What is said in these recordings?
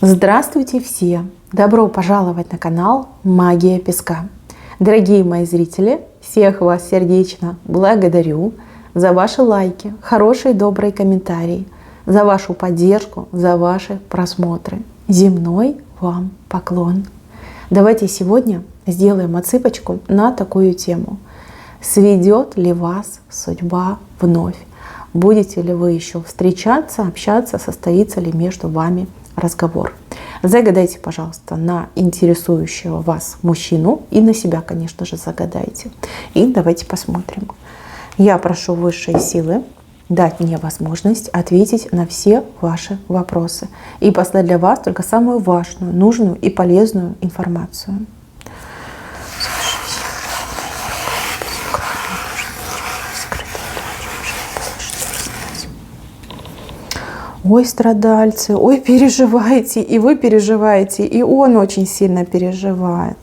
Здравствуйте все! Добро пожаловать на канал Магия Песка. Дорогие мои зрители, всех вас сердечно благодарю за ваши лайки, хорошие добрые комментарии, за вашу поддержку, за ваши просмотры. Земной вам поклон! Давайте сегодня сделаем отсыпочку на такую тему. Сведет ли вас судьба вновь? Будете ли вы еще встречаться, общаться, состоится ли между вами разговор? Загадайте, пожалуйста, на интересующего вас мужчину и на себя, конечно же, загадайте. И давайте посмотрим. Я прошу высшие силы дать мне возможность ответить на все ваши вопросы и послать для вас только самую важную, нужную и полезную информацию. Ой, страдальцы, ой, переживаете, и вы переживаете, и он очень сильно переживает.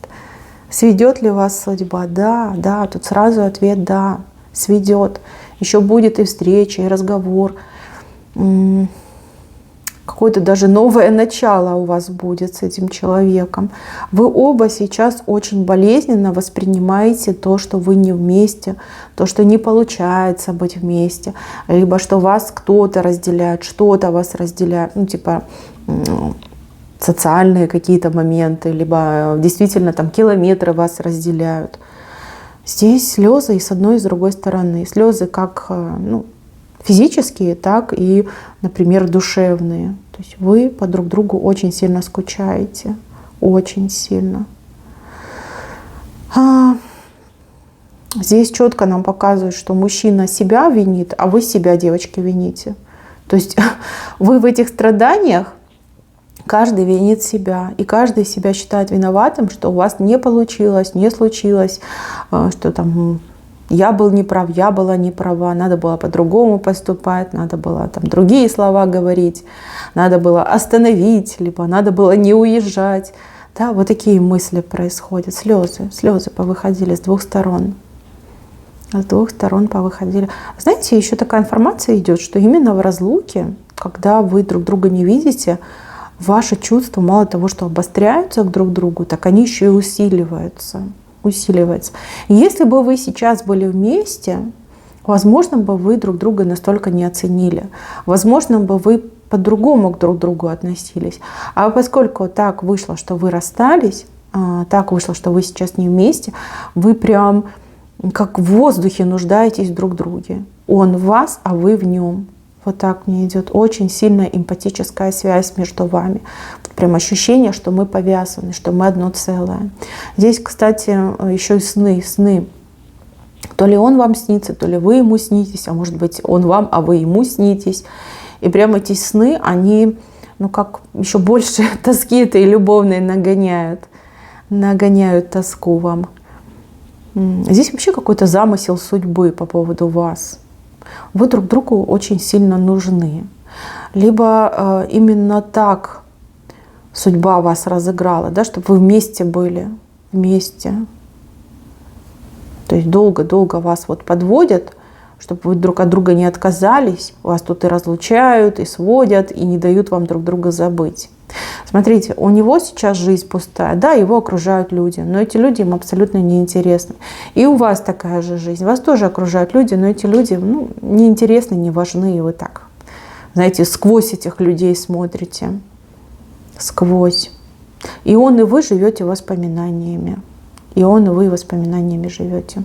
Сведет ли вас судьба? Да, тут сразу ответ да, сведет. Еще будет и встреча, и разговор. Какое-то даже новое начало у вас будет с этим человеком. Вы оба сейчас очень болезненно воспринимаете то, что вы не вместе, то, что не получается быть вместе, либо что вас кто-то разделяет, что-то вас разделяет, социальные какие-то моменты, либо действительно там километры вас разделяют. Здесь слезы и с одной, и с другой стороны. Слезы как физические, так и, например, душевные. То есть вы по друг другу очень сильно скучаете. Очень сильно. Здесь четко нам показывают, что мужчина себя винит, а вы себя, девочки, вините. То есть вы в этих страданиях, каждый винит себя. И каждый себя считает виноватым, что у вас не получилось, не случилось, что там... Я был неправ, я была не права, надо было по-другому поступать, надо было там другие слова говорить, надо было остановить, либо надо было не уезжать. Да, вот такие мысли происходят. Слезы повыходили с двух сторон. С двух сторон повыходили. Знаете, еще такая информация идет, что именно в разлуке, когда вы друг друга не видите, ваши чувства мало того, что обостряются друг к другу, так они еще и усиливаются. Если бы вы сейчас были вместе, возможно бы вы друг друга настолько не оценили. Возможно бы вы по-другому друг к другу относились. А поскольку так вышло, что вы расстались, так вышло, что вы сейчас не вместе, вы прям как в воздухе нуждаетесь друг в друге. Он в вас, а вы в нем. Вот так мне идет очень сильная эмпатическая связь между вами. Прям ощущение, что мы повязаны, что мы одно целое. Здесь, кстати, еще и сны. То ли он вам снится, то ли вы ему снитесь, а может быть он вам, а вы ему снитесь. И прям эти сны, они, как еще больше тоски этой любовной нагоняют тоску вам. Здесь вообще какой-то замысел судьбы по поводу вас. Вы друг другу очень сильно нужны. Либо именно так судьба вас разыграла, да, чтобы вы вместе были, вместе. То есть долго-долго вас подводят, чтобы вы друг от друга не отказались. Вас тут и разлучают, и сводят, и не дают вам друг друга забыть. Смотрите, у него сейчас жизнь пустая. Да, его окружают люди, но эти люди им абсолютно неинтересны. И у вас такая же жизнь. Вас тоже окружают люди, но эти люди неинтересны, не важны. И вы так, знаете, сквозь этих людей смотрите. Сквозь. И он, и вы живете воспоминаниями. И он, и вы воспоминаниями живете.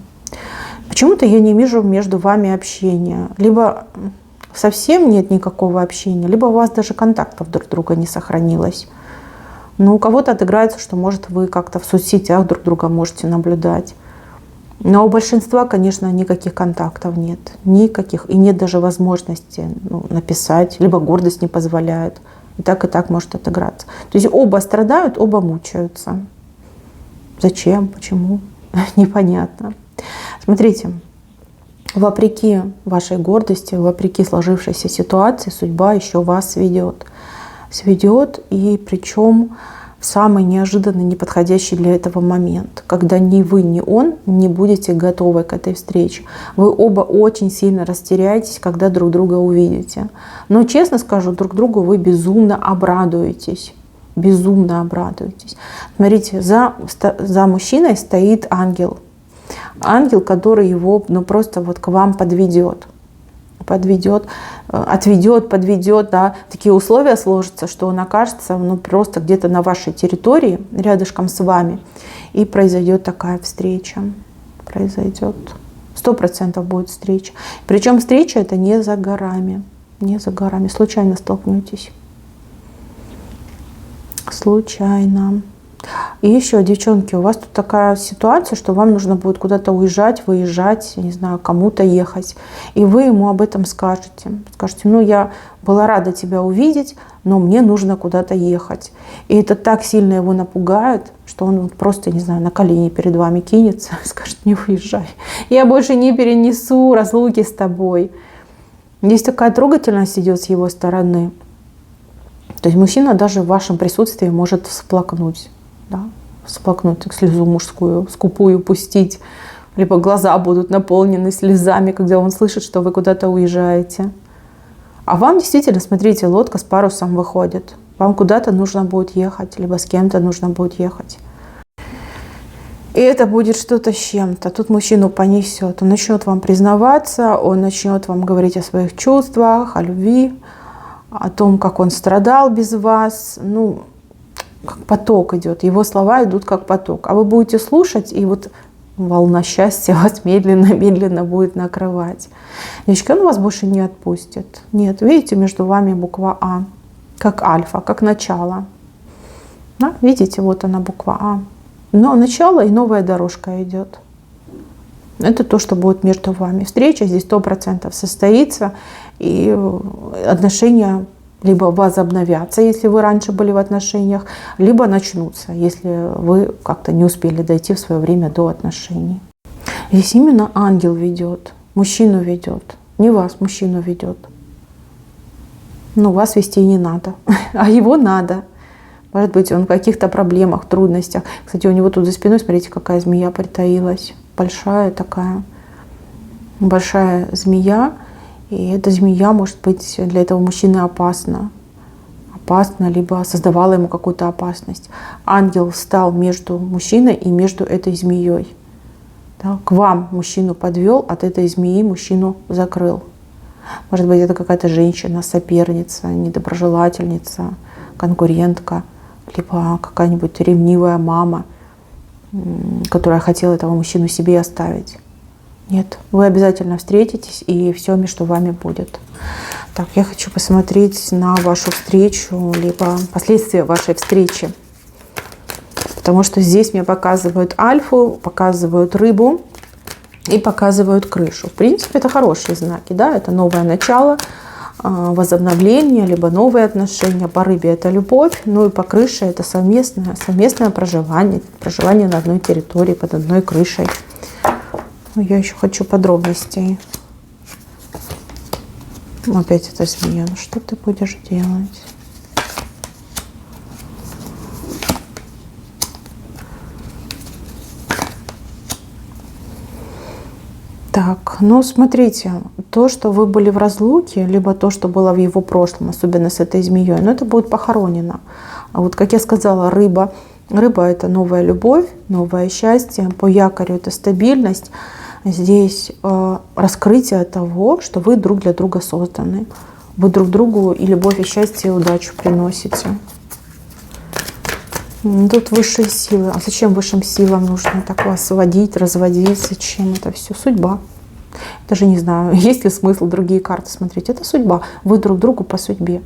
Почему-то я не вижу между вами общения. Либо совсем нет никакого общения, либо у вас даже контактов друг друга не сохранилось. Но у кого-то отыграется, что, может, вы как-то в соцсетях друг друга можете наблюдать. Но у большинства, конечно, никаких контактов нет. Никаких. И нет даже возможности написать, либо гордость не позволяет. И так может отыграться. То есть оба страдают, оба мучаются. Зачем? Почему? Непонятно. Смотрите. Вопреки вашей гордости, вопреки сложившейся ситуации, судьба еще вас сведет. Сведет, и причем в самый неожиданный, неподходящий для этого момент, когда ни вы, ни он не будете готовы к этой встрече. Вы оба очень сильно растеряетесь, когда друг друга увидите. Но, честно скажу, друг другу вы безумно обрадуетесь. безумно обрадуетесь. Смотрите, за мужчиной стоит ангел. Ангел, который его просто вот к вам подведет, отведет, подведет, да, такие условия сложатся, что он окажется просто где-то на вашей территории, рядышком с вами, и произойдет такая встреча. Произойдет. 100% будет встреча. Причем встреча это не за горами. Не за горами. Случайно столкнетесь. Случайно. И еще, девчонки, у вас тут такая ситуация, что вам нужно будет куда-то уезжать, выезжать, не знаю, кому-то ехать. И вы ему об этом скажете. Скажете, ну я была рада тебя увидеть, но мне нужно куда-то ехать. И это так сильно его напугает, что он вот просто, не знаю, на колени перед вами кинется, скажет, не уезжай. Я больше не перенесу разлуки с тобой. Здесь такая трогательность идет с его стороны. То есть мужчина даже в вашем присутствии может всплакнуть. Да? Всплакнуть, слезу мужскую, скупую пустить. Либо глаза будут наполнены слезами, когда он слышит, что вы куда-то уезжаете. А вам действительно, смотрите, лодка с парусом выходит. Вам куда-то нужно будет ехать, либо с кем-то нужно будет ехать. И это будет что-то с чем-то. Тут мужчину понесет. Он начнет вам признаваться, он начнет вам говорить о своих чувствах, о любви, о том, как он страдал без вас. Ну, как поток идет. Его слова идут как поток. А вы будете слушать, и вот волна счастья вас медленно будет накрывать. Девочки, он вас больше не отпустит. Нет, видите, между вами буква А. Как альфа, как начало. Да? Видите, вот она буква А. Но начало и новая дорожка идет. Это то, что будет между вами. Встреча здесь 100% состоится. И отношения либо возобновятся, если вы раньше были в отношениях, либо начнутся, если вы как-то не успели дойти в свое время до отношений. Здесь именно ангел ведет, мужчину ведет. Не вас, мужчину ведет. Но вас вести не надо, а его надо. Может быть, он в каких-то проблемах, трудностях. Кстати, у него тут за спиной, смотрите, какая змея притаилась. Большая такая, большая змея. И эта змея может быть для этого мужчины опасна. Опасна, либо создавала ему какую-то опасность. Ангел встал между мужчиной и между этой змеей. Да, к вам мужчину подвел, от этой змеи мужчину закрыл. Может быть, это какая-то женщина, соперница, недоброжелательница, конкурентка, либо какая-нибудь ревнивая мама, которая хотела этого мужчину себе оставить. Нет, вы обязательно встретитесь, и все между вами будет. Так, я хочу посмотреть на вашу встречу, либо последствия вашей встречи. Потому что здесь мне показывают альфу, показывают рыбу и показывают крышу. В принципе, это хорошие знаки, да, это новое начало, возобновление, либо новые отношения. По рыбе это любовь, ну и по крыше это совместное проживание на одной территории, под одной крышей. Я еще хочу подробностей. Опять эта змея. Ну что ты будешь делать? Так, ну смотрите, то, что вы были в разлуке, либо то, что было в его прошлом, особенно с этой змеей, но это будет похоронено. А вот, как я сказала, рыба. Рыба – это новая любовь, новое счастье. По якорю – это стабильность. Здесь раскрытие того, что вы друг для друга созданы. Вы друг другу и любовь, и счастье, и удачу приносите. Тут высшие силы. А зачем высшим силам нужно так вас сводить, разводить? Зачем это все? Судьба. Даже не знаю, есть ли смысл другие карты смотреть. Это судьба. Вы друг другу по судьбе.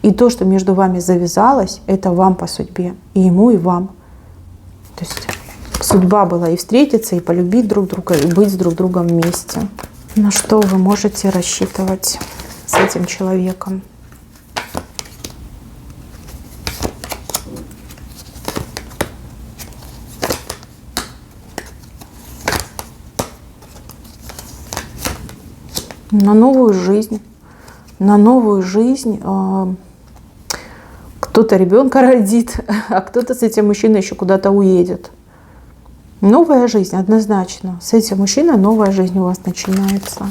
И то, что между вами завязалось, это вам по судьбе. И ему, и вам. То есть судьба была и встретиться, и полюбить друг друга, и быть с друг другом вместе. На что вы можете рассчитывать с этим человеком? На новую жизнь. На новую жизнь. Кто-то ребенка родит, а кто-то с этим мужчиной еще куда-то уедет. Новая жизнь, однозначно. С этим мужчиной новая жизнь у вас начинается.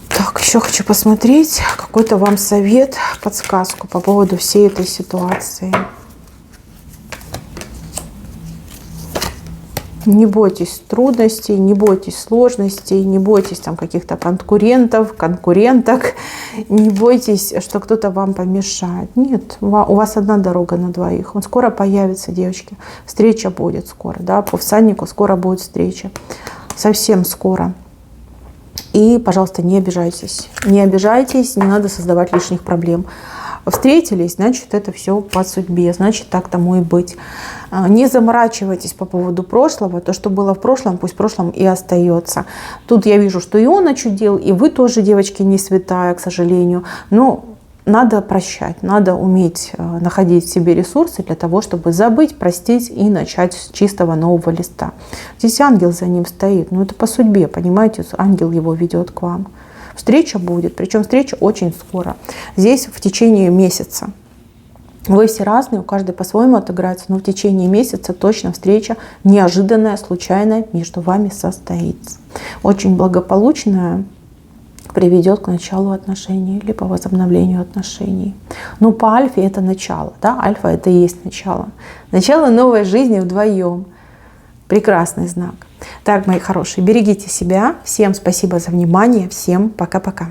Так, Еще хочу посмотреть какой-то вам совет, подсказку по поводу всей этой ситуации. Не бойтесь трудностей, не бойтесь сложностей, не бойтесь там каких-то конкурентов, конкуренток, не бойтесь, что кто-то вам помешает. Нет, у вас одна дорога на двоих. Он скоро появится, девочки. Встреча будет скоро, да, по всаднику скоро будет встреча. Совсем скоро. И, пожалуйста, не обижайтесь. Не обижайтесь, не надо создавать лишних проблем. Встретились, значит, это все по судьбе, значит, так тому и быть. Не заморачивайтесь по поводу прошлого. То, что было в прошлом, пусть в прошлом и остается. Тут я вижу, что и он очудил, и вы тоже, девочки, не святая, к сожалению. Но надо прощать, надо уметь находить в себе ресурсы для того, чтобы забыть, простить и начать с чистого нового листа. Здесь ангел за ним стоит, но это по судьбе, понимаете, ангел его ведет к вам. Встреча будет, причем встреча очень скоро. Здесь в течение месяца. Вы все разные, у каждой по-своему отыграется, но в течение месяца точно встреча неожиданная, случайная между вами состоится. Очень благополучная, приведет к началу отношений, либо возобновлению отношений. Но по альфе это начало, да, альфа это и есть начало. Начало новой жизни вдвоем. Прекрасный знак. Так, мои хорошие, берегите себя. Всем спасибо за внимание. Всем пока-пока.